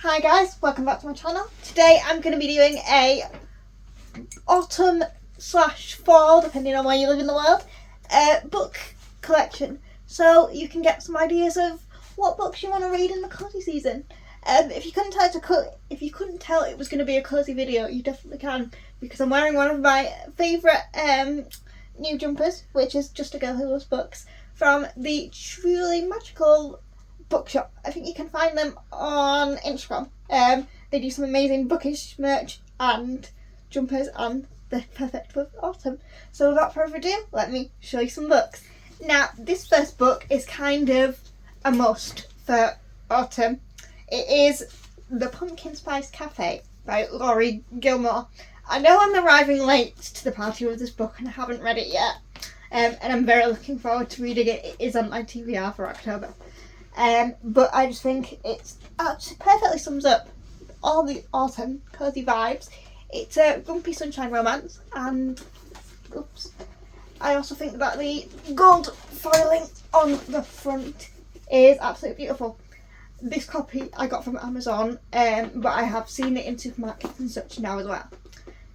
Hi guys, welcome back to my channel. Today I'm going to be doing a autumn/fall, depending on where you live in the world, book collection. So you can get some ideas of what books you want to read in the cosy season. If you couldn't tell it was going to be a cosy video, you definitely can, because I'm wearing one of my favourite new jumpers, which is Just a Girl Who Loves Books, from the truly magical bookshop. I think you can find them on Instagram. They do some amazing bookish merch and jumpers, and they're perfect for autumn. So without further ado, let me show you some books. Now, this first book is kind of a must for autumn. It is The Pumpkin Spice Cafe by Laurie Gilmore. I know I'm arriving late to the party with this book and I haven't read it yet, and I'm very looking forward to reading it. It is on my TBR for October. But I just think it perfectly sums up all the autumn cozy vibes. It's a grumpy sunshine romance, and I also think that the gold foiling on the front is absolutely beautiful. This copy I got from Amazon, but I have seen it in supermarkets and such now as well.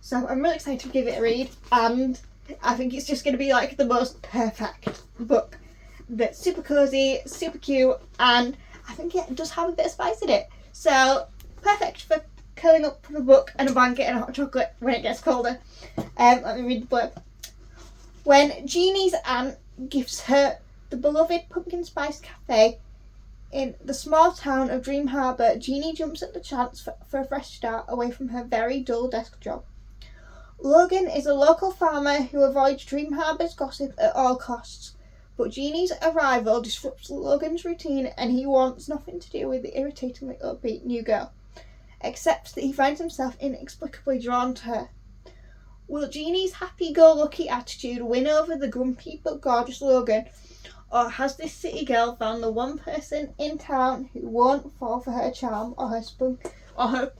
So I'm really excited to give it a read, and I think it's just going to be like the most perfect book. That's super cozy, super cute, and I think it does have a bit of spice in it. So perfect for curling up with a book and a blanket and a hot chocolate when it gets colder. Let me read the blurb. When Jeannie's aunt gives her the beloved Pumpkin Spice Cafe in the small town of Dream Harbour, Jeannie jumps at the chance for a fresh start away from her very dull desk job. Logan is a local farmer who avoids Dream Harbour's gossip at all costs. But Jeannie's arrival disrupts Logan's routine, and he wants nothing to do with the irritatingly upbeat new girl, except that he finds himself inexplicably drawn to her. Will Jeannie's happy-go-lucky attitude win over the grumpy but gorgeous Logan, or has this city girl found the one person in town who won't fall for her charm or her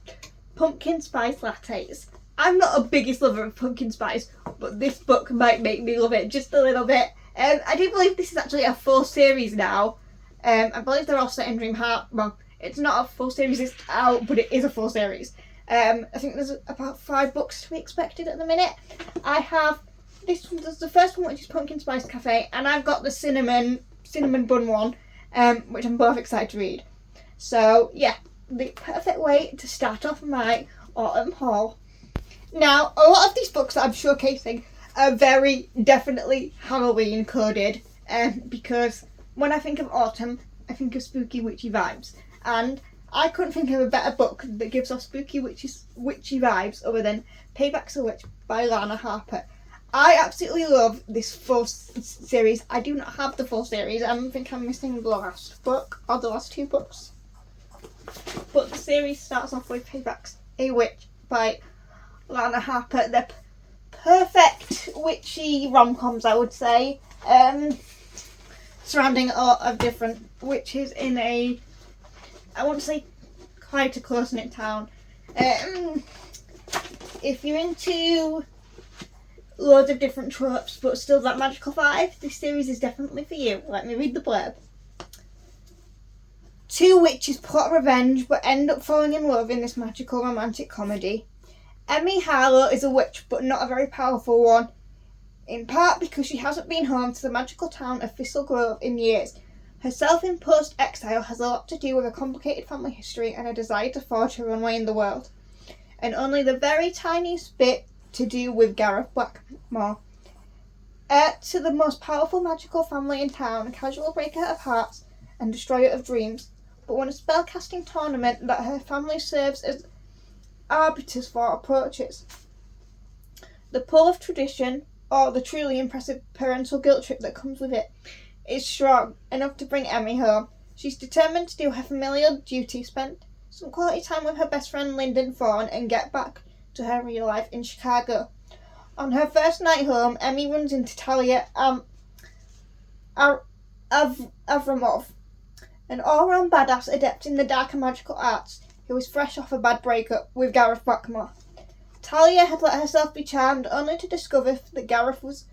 pumpkin spice lattes? I'm not a biggest lover of pumpkin spice, but this book might make me love it just a little bit. I do believe this is actually a full series now. I believe they're all set in Dream Harbour. Well, it's not a full series, it's out, but it is a full series. I think there's about 5 books to be expected at the minute. I have this one, there's the first one, which is Pumpkin Spice Cafe, and I've got the cinnamon bun one, which I'm both excited to read. So yeah, the perfect way to start off my autumn haul. Now, a lot of these books that I'm showcasing are very definitely Halloween coded, because when I think of autumn, I think of spooky witchy vibes, and I couldn't think of a better book that gives off spooky witchy vibes other than Payback's a Witch by Lana Harper. I absolutely love this full series. I do not have the full series. I think I'm missing the last book or the last 2 books, but the series starts off with Payback's a Witch by Lana Harper. They're perfect witchy rom-coms, I would say, surrounding a lot of different witches in a, I want to say, quite a close-knit town. If you're into loads of different tropes but still that magical vibe, this series is definitely for you. Let me read the blurb. 2 witches plot revenge but end up falling in love in this magical romantic comedy. Emmy Harlow is a witch, but not a very powerful one, in part because she hasn't been home to the magical town of Thistle Grove in years. Her self-imposed exile has a lot to do with a complicated family history and a desire to forge her own way in the world, and only the very tiniest bit to do with Gareth Blackmore. Heir to the most powerful magical family in town, a casual breaker of hearts and destroyer of dreams, but when a spellcasting tournament that her family serves as arbiters for approaches, the pull of tradition, or the truly impressive parental guilt trip that comes with it, is strong enough to bring Emmy home. She's determined to do her familial duty, spend some quality time with her best friend Lyndon Fawn, and get back to her real life in Chicago. On her first night home, Emmy runs into Talia Avramov, an all-round badass adept in the dark and magical arts, who was fresh off a bad breakup with Gareth Blackmore. Talia had let herself be charmed, only to discover that Gareth was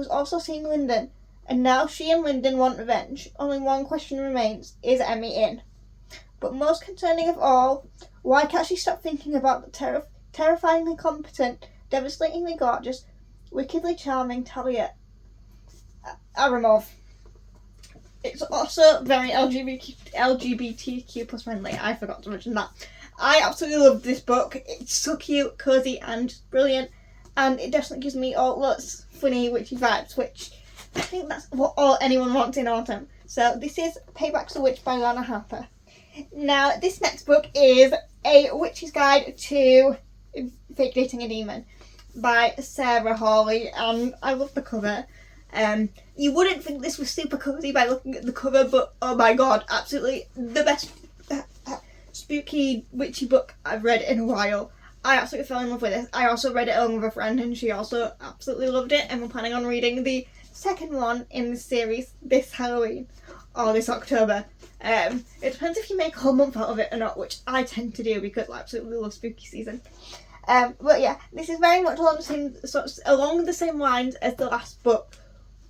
also seeing Lyndon, and now she and Lyndon want revenge. Only one question remains: is Emmy in? But most concerning of all, why can't she stop thinking about the terrifyingly competent, devastatingly gorgeous, wickedly charming Talia Aramov? It's also very LGBTQ plus friendly. I forgot to mention that. I absolutely love this book. It's so cute, cozy, and brilliant. And it definitely gives me all lots funny, witchy vibes, which I think that's what anyone wants in autumn. So this is Payback's a Witch by Lana Harper. Now, this next book is A Witch's Guide to Fake Dating a Demon by Sarah Hawley, and I love the cover. You wouldn't think this was super cozy by looking at the cover, but oh my god, absolutely the best spooky witchy book I've read in a while. I absolutely fell in love with this. I also read it along with a friend and she also absolutely loved it, and we're planning on reading the second one in the series this Halloween or this October. It depends if you make a whole month out of it or not, which I tend to do because I absolutely love spooky season. But yeah, this is very much along the same lines as the last book,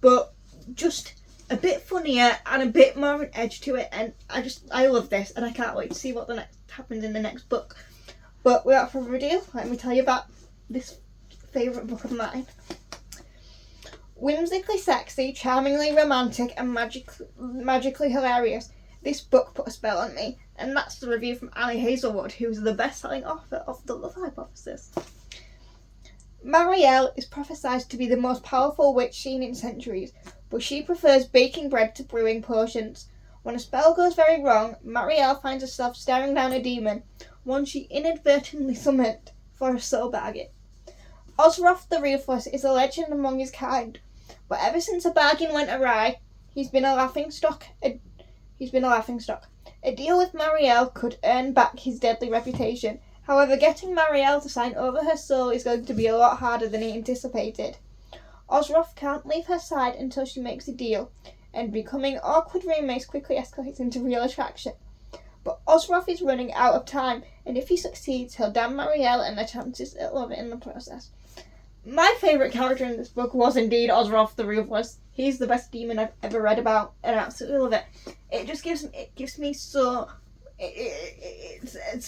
but just a bit funnier and a bit more of an edge to it, and I love this and I can't wait to see what happens in the next book. But without further ado, let me tell you about this favourite book of mine. Whimsically sexy, charmingly romantic, and magically hilarious, this book put a spell on me, and that's the review from Ali Hazelwood, who's the best-selling author of The Love Hypothesis. Marielle is prophesied to be the most powerful witch seen in centuries, but she prefers baking bread to brewing potions. When a spell goes very wrong, Marielle finds herself staring down a demon, one she inadvertently summoned for a soul bargain. Osroth the Ruthless is a legend among his kind, but ever since a bargain went awry, he's been a laughingstock. A deal with Marielle could earn back his deadly reputation. However, getting Marielle to sign over her soul is going to be a lot harder than he anticipated. Osroth can't leave her side until she makes a deal, and becoming awkward roommates quickly escalates into real attraction. But Osroth is running out of time, and if he succeeds, he'll damn Marielle and their chances at love in the process. My favourite character in this book was indeed Osroth the Ruthless. He's the best demon I've ever read about, and I absolutely love it. It's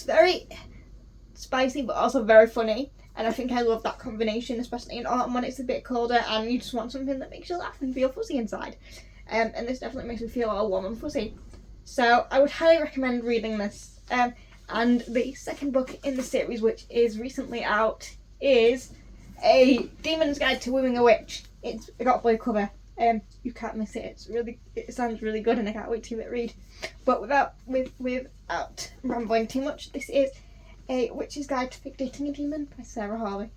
very spicy, but also very funny, and I think I love that combination, especially in autumn when it's a bit colder and you just want something that makes you laugh and feel fuzzy inside. And this definitely makes me feel all warm and fuzzy. So I would highly recommend reading this. And the second book in the series, which is recently out, is A Demon's Guide to Wooing a Witch. It's got a blue cover. You can't miss it. It sounds really good, and I can't wait to read. But without rambling too much, this is A Witch's Guide to Fake Dating a Demon by Sarah Hawley.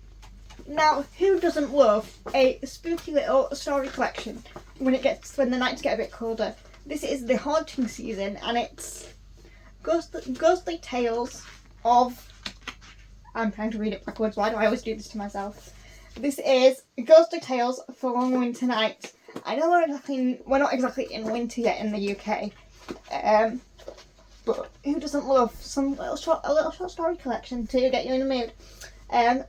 Now, who doesn't love a spooky little story collection when the nights get a bit colder? This is the haunting season, and it's ghostly tales of... I'm trying to read it backwards. Why do I always do this to myself? This is ghostly tales for long winter nights. I know we're not exactly in winter yet in the UK, but who doesn't love a little short story collection to get you in the mood?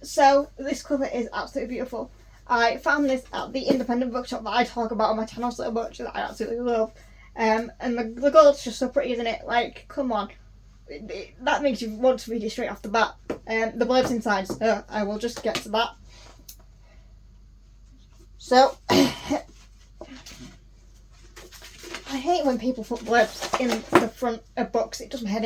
So this cover is absolutely beautiful. I found this at the independent bookshop that I talk about on my channel so much that I absolutely love. And the gold's just so pretty, isn't it? Like, come on. That makes you want to read it straight off the bat. The blurbs inside, so I will just get to that. So, I hate when people put blurbs in the front of books, it does my head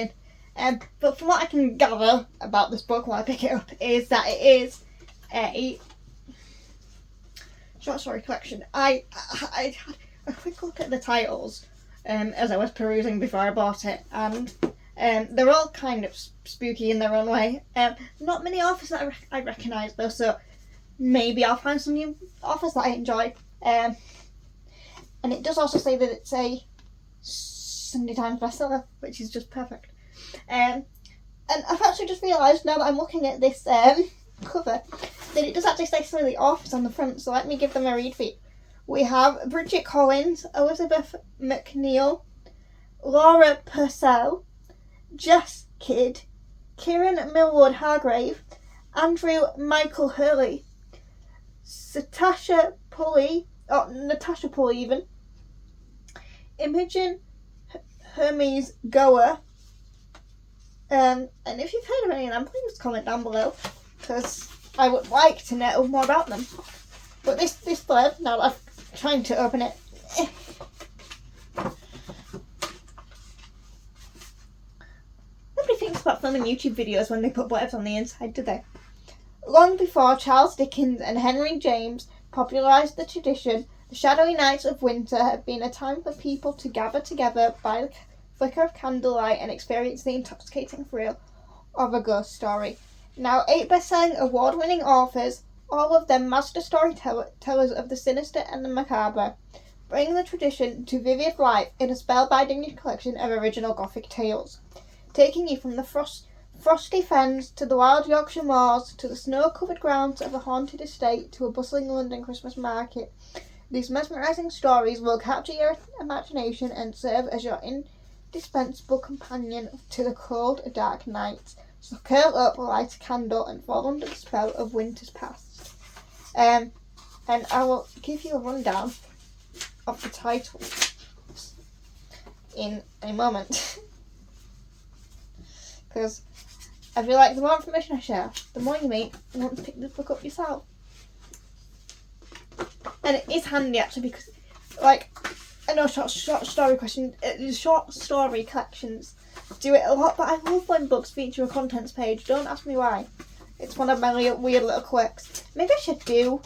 in. But from what I can gather about this book while I pick it up, is that it is a short story collection. I had a quick look at the titles as I was perusing before I bought it, and they're all kind of spooky in their own way. Not many authors that I recognise though, so maybe I'll find some new authors that I enjoy. And it does also say that it's a Sunday Times bestseller, which is just perfect. And I've actually just realised now that I'm looking at this cover that it does actually say some of the authors on the front, so let me give them a read feed. We have Bridget Collins, Elizabeth McNeil, Laura Purcell, Jess Kidd, Kieran Millward Hargrave, Andrew Michael Hurley, Natasha Pulley even, Imogen Hermes Goer, And if you've heard of any of them, please comment down below, because I would like to know more about them. But this blurb, now that I'm trying to open it, nobody thinks about filming YouTube videos when they put blurbs on the inside, do they? Long before Charles Dickens and Henry James popularised the tradition, the shadowy nights of winter have been a time for people to gather together by the flicker of candlelight and experience the intoxicating thrill of a ghost story. Now 8 best-selling award-winning authors, all of them master storytellers of the sinister and the macabre, bring the tradition to vivid life in a spellbinding new collection of original Gothic tales, taking you from the frosty fens to the wild Yorkshire moors to the snow-covered grounds of a haunted estate to a bustling London Christmas market. These mesmerising stories will capture your imagination and serve as your indispensable companion to the cold, dark nights. So curl up, light a candle, and fall under the spell of winter's past. And I will give you a rundown of the titles in a moment. Because I feel like the more information I share, the more you may want to pick this book up yourself. And it is handy actually, because, like, I know short story collections do it a lot, but I love when books feature a contents page. Don't ask me why. It's one of my weird little quirks. Maybe I should do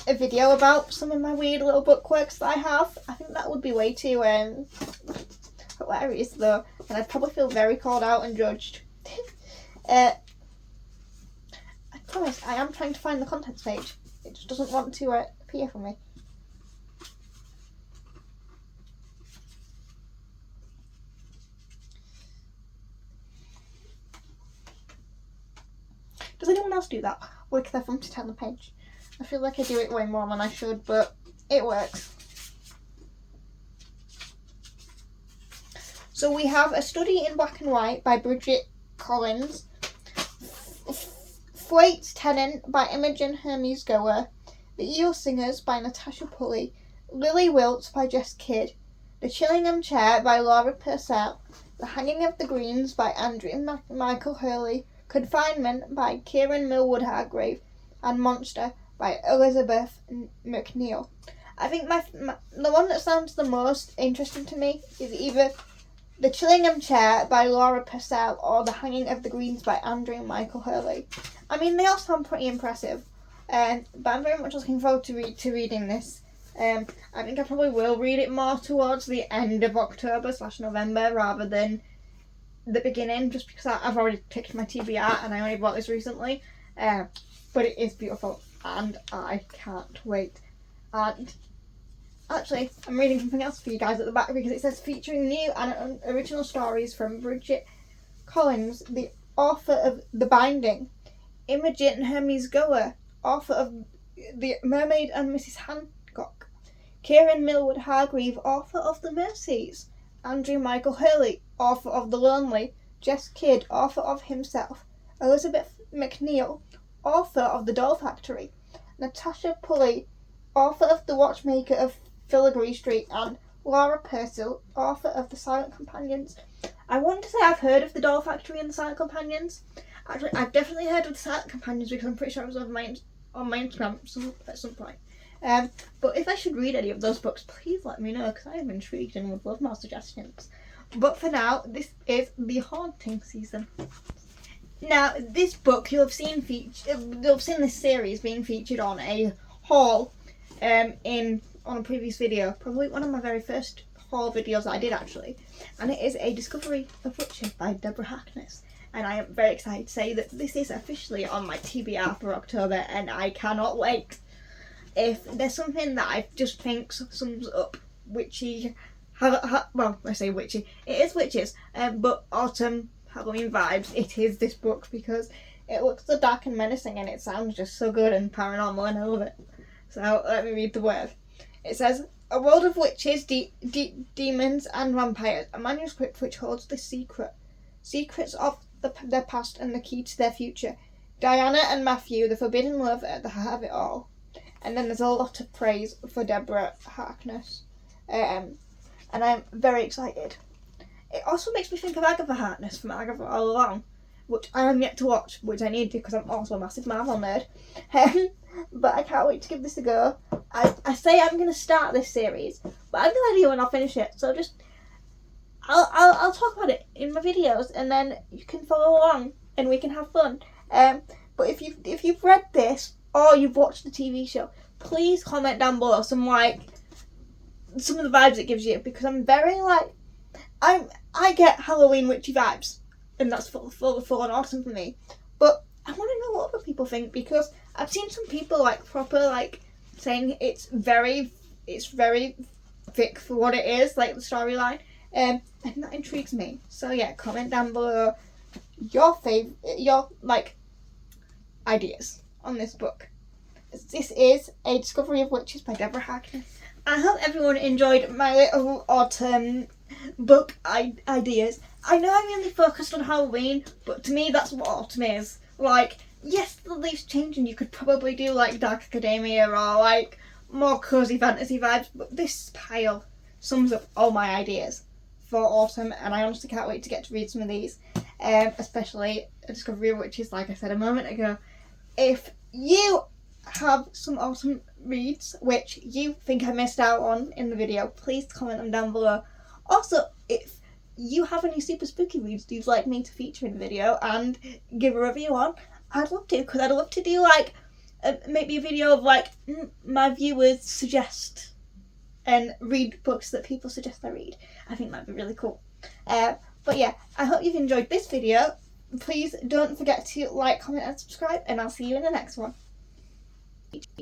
a video about some of my weird little book quirks that I have. I think that would be way too hilarious though, and I'd probably feel very called out and judged. I promise, I am trying to find the contents page. It just doesn't want to appear for me. Does anyone else do that? Work their thumb to turn the page? I feel like I do it way more than I should, but it works. So we have A Study in Black and White by Bridget Collins, Thwaites Tennant by Imogen Hermes Goer, The Eel Singers by Natasha Pulley, Lily Wilts by Jess Kidd, The Chillingham Chair by Laura Purcell, The Hanging of the Greens by Andrew Michael Hurley, Confinement by Kieran Millwood Hargrave, and Monster by Elizabeth McNeil. I think the one that sounds the most interesting to me is either The Chillingham Chair by Laura Purcell or The Hanging of the Greens by Andrew Michael Hurley. I mean, they all sound pretty impressive, but I'm very much looking forward to reading this. I think I probably will read it more towards the end of October/November rather than the beginning, just because I've already picked my TBR and I only bought this recently. But it is beautiful and I can't wait. And actually, I'm reading something else for you guys at the back, because it says featuring new and original stories from Bridget Collins, the author of The Binding, Imogen Hermes Goer, author of The Mermaid and Mrs. Hancock, Kieran Millwood Hargrave, author of The Mercies, Andrew Michael Hurley, author of The Lonely, Jess Kidd, author of Himself, Elizabeth McNeil, author of The Doll Factory, Natasha Pulley, author of The Watchmaker of Filigree Street, and Laura Purcell, author of The Silent Companions. I want to say I've heard of The Doll Factory and The Silent Companions. Actually, I've definitely heard of The Silent Companions because I'm pretty sure it was on my Instagram at some point. But if I should read any of those books, please let me know, because I am intrigued and would love more suggestions. But for now, this is The Haunting Season. Now, this book you'll have seen this series being featured on a haul on a previous video, probably one of my very first haul videos that I did actually, and it is A Discovery of Witches by Deborah Harkness, and I am very excited to say that this is officially on my TBR for October, and I cannot wait. If there's something that I just think sums up witchy, well, I say witchy, it is witches, but autumn Halloween vibes, it is this book, because it looks so dark and menacing and it sounds just so good and paranormal, and I love it. So let me read the word. It says, a world of witches, demons and vampires, a manuscript which holds the secrets of their past and the key to their future. Diana and Matthew, the forbidden love at the heart of it all. And then there's a lot of praise for Deborah Harkness. And I'm very excited. It also makes me think of Agatha Harkness from Agatha All Along, which I am yet to watch, which I need to because I'm also a massive Marvel nerd. But I can't wait to give this a go. I say I'm going to start this series, but I have no idea when I'll finish it. So just I'll talk about it in my videos, and then you can follow along and we can have fun. But if you've read this or you've watched the TV show, please comment down below some of the vibes it gives you, because I'm very I get Halloween witchy vibes, and that's full on awesome for me. But I want to know what other people think, because I've seen some people proper saying it's very thick for what it is, like the storyline, and that intrigues me. So yeah, comment down below your ideas on this book. This is A Discovery of Witches by Deborah Harkness. I hope everyone enjoyed my little autumn book ideas. I know I'm really focused on Halloween, but to me that's what autumn is. Yes, the leaves change and you could probably do Dark Academia or more cozy fantasy vibes, but this pile sums up all my ideas for autumn, and I honestly can't wait to get to read some of these, especially A Discovery of Witches, like I said a moment ago. If you have some awesome reads which you think I missed out on in the video, please comment them down below. Also, if you have any super spooky reads you'd like me to feature in the video and give a review on, I'd love to, because I'd love to do maybe a video of my viewers suggest and read books that people suggest I read. I think that'd be really cool. But yeah, I hope you've enjoyed this video. Please don't forget to like, comment and subscribe, and I'll see you in the next one.